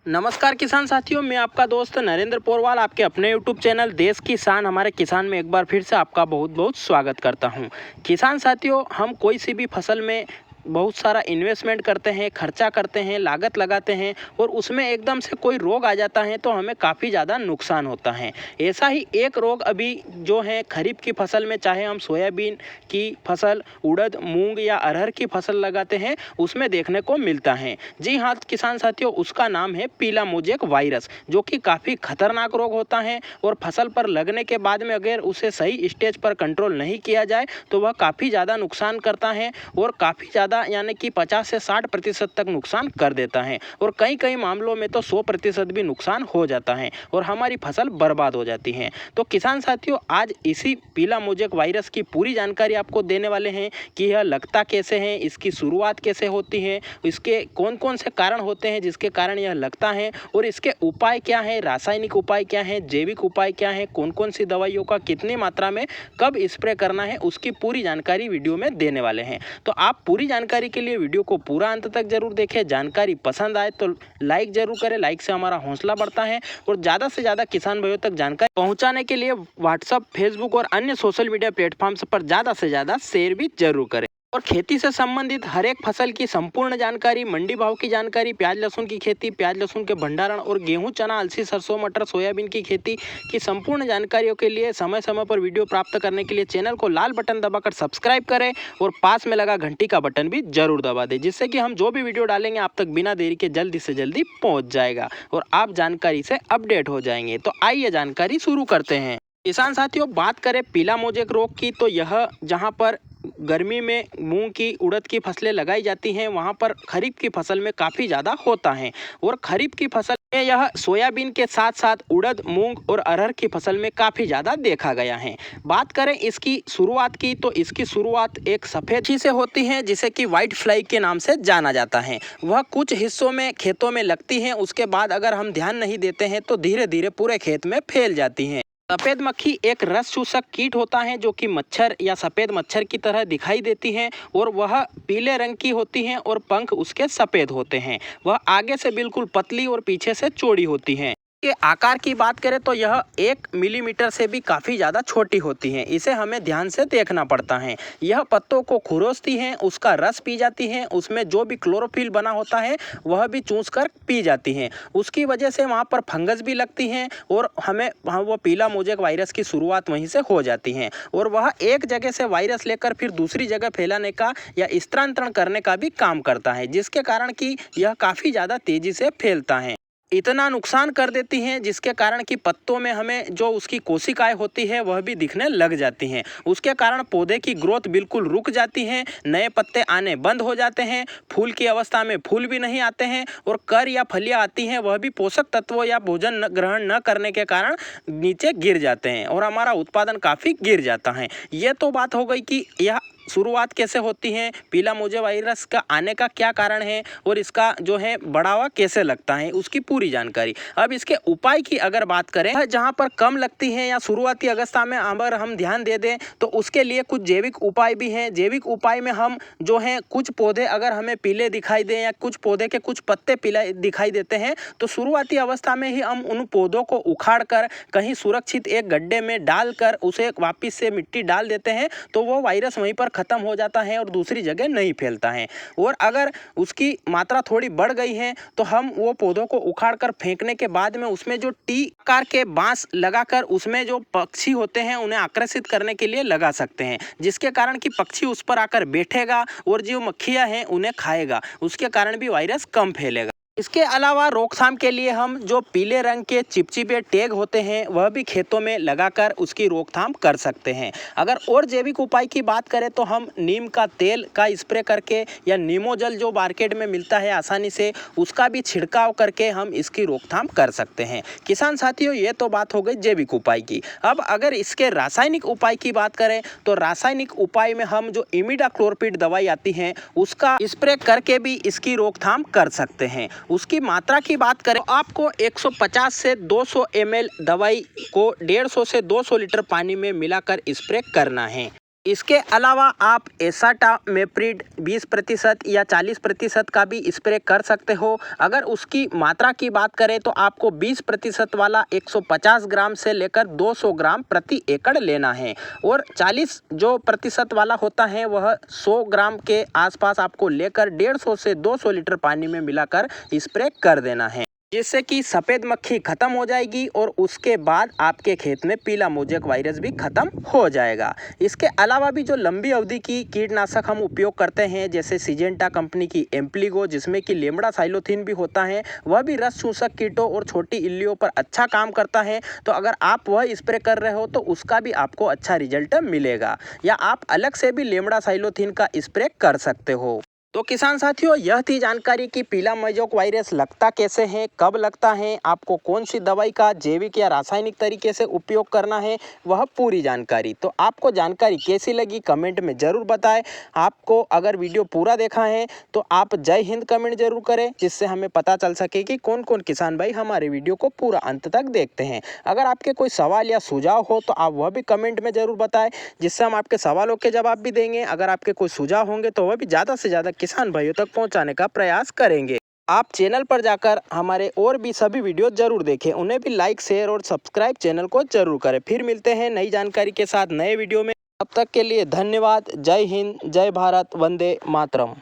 नमस्कार किसान साथियों, मैं आपका दोस्त नरेंद्र पोरवाल आपके अपने YouTube चैनल देश किसान हमारे किसान में एक बार फिर से आपका बहुत बहुत स्वागत करता हूं। किसान साथियों, हम कोई सी भी फसल में बहुत सारा इन्वेस्टमेंट करते हैं, खर्चा करते हैं, लागत लगाते हैं और उसमें एकदम से कोई रोग आ जाता है तो हमें काफ़ी ज़्यादा नुकसान होता है। ऐसा ही एक रोग अभी जो है खरीफ की फसल में, चाहे हम सोयाबीन की फसल, उड़द, मूंग या अरहर की फसल लगाते हैं, उसमें देखने को मिलता है। जी हाँ किसान साथियों, उसका नाम है पीला मोजेक वायरस, जो कि काफ़ी खतरनाक रोग होता है और फसल पर लगने के बाद में अगर उसे सही स्टेज पर कंट्रोल नहीं किया जाए तो वह काफ़ी ज़्यादा नुकसान करता है और काफ़ी ज़्यादा यानी कि 50 से 60% तक नुकसान कर देता है और कई कई मामलों में तो 100% भी नुकसान हो जाता है और हमारी फसल बर्बाद हो जाती है। तो किसान साथियों, आज इसी पीला मोजेक वायरस की पूरी जानकारी आपको देने वाले हैं कि यह लगता कैसे है, इसकी शुरुआत कैसे होती है, इसके कौन कौन से कारण होते हैं जिसके कारण यह लगता है और इसके उपाय क्या है, रासायनिक उपाय क्या है, जैविक उपाय क्या है, कौन कौन सी दवाइयों का कितनी मात्रा में कब स्प्रे करना है, उसकी पूरी जानकारी वीडियो में देने वाले हैं। तो आप पूरी जानकारी के लिए वीडियो को पूरा अंत तक जरूर देखें। जानकारी पसंद आए तो लाइक जरूर करें, लाइक से हमारा हौसला बढ़ता है और ज़्यादा से ज़्यादा किसान भाइयों तक जानकारी पहुंचाने के लिए व्हाट्सएप, फेसबुक और अन्य सोशल मीडिया प्लेटफॉर्म्स पर ज़्यादा से ज़्यादा शेयर भी जरूर करें। और खेती से संबंधित हर एक फसल की संपूर्ण जानकारी, मंडी भाव की जानकारी, प्याज लहसुन की खेती, प्याज लहसुन के भंडारण और गेहूं, चना, अलसी, सरसों, मटर, सोयाबीन की खेती की संपूर्ण जानकारियों के लिए समय समय पर वीडियो प्राप्त करने के लिए चैनल को लाल बटन दबाकर सब्सक्राइब करें और पास में लगा घंटी का बटन भी जरूर दबा दें, जिससे कि हम जो भी वीडियो डालेंगे आप तक बिना देरी के जल्दी से जल्दी पहुंच जाएगा और आप जानकारी से अपडेट हो जाएंगे। तो आइए जानकारी शुरू करते हैं। किसान साथियों, बात करें पीला मोजेक रोग की, तो यह जहां पर गर्मी में मूंग की, उड़द की फसलें लगाई जाती हैं, वहां पर खरीफ की फसल में काफ़ी ज़्यादा होता है और खरीफ की फसल में यह सोयाबीन के साथ साथ उड़द, मूंग और अरहर की फसल में काफ़ी ज़्यादा देखा गया है। बात करें इसकी शुरुआत की, तो इसकी शुरुआत एक सफ़ेद चीज़ से होती है जिसे कि वाइट फ्लाई के नाम से जाना जाता है। वह कुछ हिस्सों में खेतों में लगती है, उसके बाद अगर हम ध्यान नहीं देते हैं तो धीरे धीरे पूरे खेत में फैल जाती हैं। सफेद मक्खी एक रस चूसक कीट होता है जो कि मच्छर या सफेद मच्छर की तरह दिखाई देती है और वह पीले रंग की होती है और पंख उसके सफेद होते हैं। वह आगे से बिल्कुल पतली और पीछे से चौड़ी होती है। के आकार की बात करें तो यह 1 मिलीमीटर से भी काफ़ी ज़्यादा छोटी होती हैं। इसे हमें ध्यान से देखना पड़ता है। यह पत्तों को खुरोचती हैं, उसका रस पी जाती हैं, उसमें जो भी क्लोरोफिल बना होता है वह भी चूस कर पी जाती हैं। उसकी वजह से वहाँ पर फंगस भी लगती हैं और हमें वहाँ वो पीला मोजेक वायरस की शुरुआत वहीं से हो जाती है और वह एक जगह से वायरस लेकर फिर दूसरी जगह फैलाने का या स्थानांतरण करने का भी काम करता है, जिसके कारण कि यह काफ़ी ज़्यादा तेज़ी से फैलता है। इतना नुकसान कर देती हैं जिसके कारण कि पत्तों में हमें जो उसकी कोशिकाएं होती है वह भी दिखने लग जाती हैं। उसके कारण पौधे की ग्रोथ बिल्कुल रुक जाती है, नए पत्ते आने बंद हो जाते हैं, फूल की अवस्था में फूल भी नहीं आते हैं और कर या फलियां आती हैं वह भी पोषक तत्वों या भोजन ग्रहण न करने के कारण नीचे गिर जाते हैं और हमारा उत्पादन काफ़ी गिर जाता है। ये तो बात हो गई कि यह शुरुआत कैसे होती है, पीला मोजे वायरस का आने का क्या कारण है और इसका जो है बढ़ावा कैसे लगता है, उसकी पूरी जानकारी। अब इसके उपाय की अगर बात करें, जहां पर कम लगती है या शुरुआती अवस्था में अगर हम ध्यान दे दें तो उसके लिए कुछ जैविक उपाय भी हैं। जैविक उपाय में हम जो है कुछ पौधे अगर हमें पीले दिखाई दें या कुछ पौधे के कुछ पत्ते पीले दिखाई देते हैं तो शुरुआती अवस्था में ही हम उन पौधों को उखाड़ कर कहीं सुरक्षित एक गड्ढे में डालकर उसे वापिस से मिट्टी डाल देते हैं तो वो वायरस वहीं पर खत्म हो जाता है और दूसरी जगह नहीं फैलता है। और अगर उसकी मात्रा थोड़ी बढ़ गई है तो हम वो पौधों को उखाड़ कर फेंकने के बाद में उसमें जो टी आकार के बांस लगाकर उसमें जो पक्षी होते हैं उन्हें आकर्षित करने के लिए लगा सकते हैं, जिसके कारण कि पक्षी उस पर आकर बैठेगा और जो मक्खियां हैं उन्हें खाएगा, उसके कारण भी वायरस कम फैलेगा। इसके अलावा रोकथाम के लिए हम जो पीले रंग के चिपचिपे टैग होते हैं वह भी खेतों में लगाकर उसकी रोकथाम कर सकते हैं। अगर और जैविक उपाय की बात करें तो हम नीम का तेल का स्प्रे करके या नीमोजल जो मार्केट में मिलता है आसानी से, उसका भी छिड़काव करके हम इसकी रोकथाम कर सकते हैं। किसान साथियों, ये तो बात हो गई जैविक उपाय की। अब अगर इसके रासायनिक उपाय की बात करें तो रासायनिक उपाय में हम जो इमिडाक्लोरपिड दवाई आती है उसका स्प्रे करके भी इसकी रोकथाम कर सकते हैं। उसकी मात्रा की बात करें तो आपको 150 से 200 ml दवाई को 150 से 200 लीटर पानी में मिलाकर स्प्रे करना है। इसके अलावा आप एसाटामेप्रिड 20% या 40% का भी स्प्रे कर सकते हो। अगर उसकी मात्रा की बात करें तो आपको 20% वाला 150 ग्राम से लेकर 200 ग्राम प्रति एकड़ लेना है और 40 जो प्रतिशत वाला होता है वह 100 ग्राम के आसपास आपको लेकर 150 से 200 लीटर पानी में मिलाकर स्प्रे कर देना है, जिससे कि सफ़ेद मक्खी खत्म हो जाएगी और उसके बाद आपके खेत में पीला मोजेक वायरस भी खत्म हो जाएगा। इसके अलावा भी जो लंबी अवधि की कीटनाशक हम उपयोग करते हैं जैसे सिजेंटा कंपनी की एम्प्लीगो, जिसमें कि लेमड़ा साइलोथीन भी होता है, वह भी रस चूसक कीटों और छोटी इल्लियों पर अच्छा काम करता है। तो अगर आप वह स्प्रे कर रहे हो तो उसका भी आपको अच्छा रिजल्ट मिलेगा, या आप अलग से भी लेमड़ा साइलोथीन का स्प्रे कर सकते हो। तो किसान साथियों, यह थी जानकारी कि पीला मोजेक वायरस लगता कैसे है, कब लगता है, आपको कौन सी दवाई का जैविक या रासायनिक तरीके से उपयोग करना है, वह पूरी जानकारी। तो आपको जानकारी कैसी लगी कमेंट में ज़रूर बताएं। आपको अगर वीडियो पूरा देखा है तो आप जय हिंद कमेंट जरूर करें, जिससे हमें पता चल सके कि कौन कौन किसान भाई हमारे वीडियो को पूरा अंत तक देखते हैं। अगर आपके कोई सवाल या सुझाव हो तो आप वह भी कमेंट में ज़रूर बताएं, जिससे हम आपके सवालों के जवाब भी देंगे। अगर आपके कोई सुझाव होंगे तो वह भी ज़्यादा से ज़्यादा किसान भाइयों तक पहुंचाने का प्रयास करेंगे। आप चैनल पर जाकर हमारे और भी सभी वीडियो जरूर देखें, उन्हें भी लाइक शेयर और सब्सक्राइब चैनल को जरूर करें। फिर मिलते हैं नई जानकारी के साथ नए वीडियो में। तब तक के लिए धन्यवाद। जय हिंद, जय भारत, वंदे मातरम।